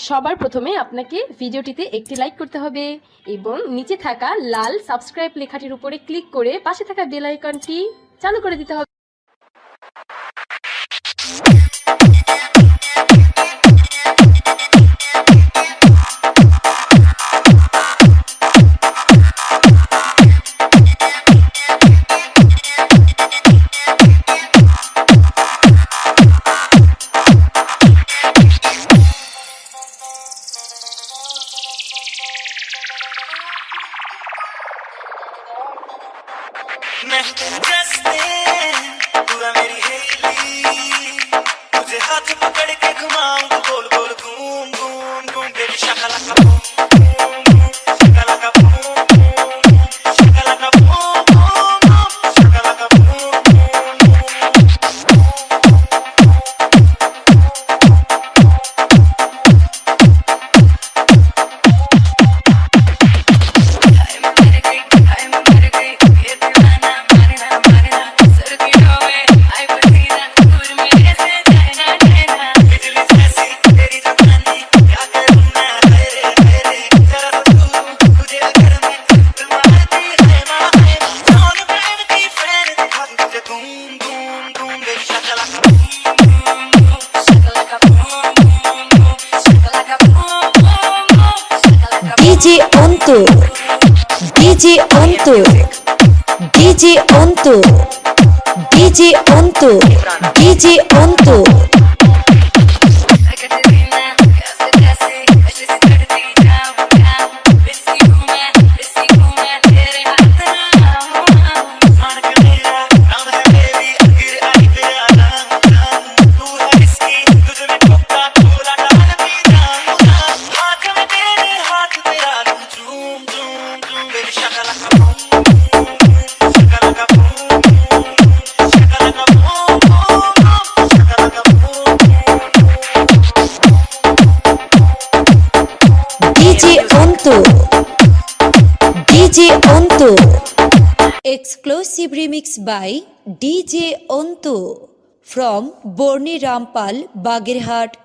সবার প্রথমে আপনাকে ভিডিওটিতে একটি লাইক করতে হবে এবং নিচে থাকা লাল সাবস্ক্রাইব লেখাটির উপরে ক্লিক করে পাশে থাকা বেল আইকনটি চালু করে দিতে হবে। मैं जैसे पूरा मेरी हेली तुझे हाथ पकड़ के घुमाऊंगा गोल गोल घूम घूम घूम baby Shakalaka boom Shakalaka boom Shakalaka boom Shakalaka boom DJ Onto, DJ Onto, DJ Onto, DJ Onto, DJ Onto. DJ Onto, DJ Onto. Exclusive remix by DJ Onto from Borni Rampal, Bagirhat,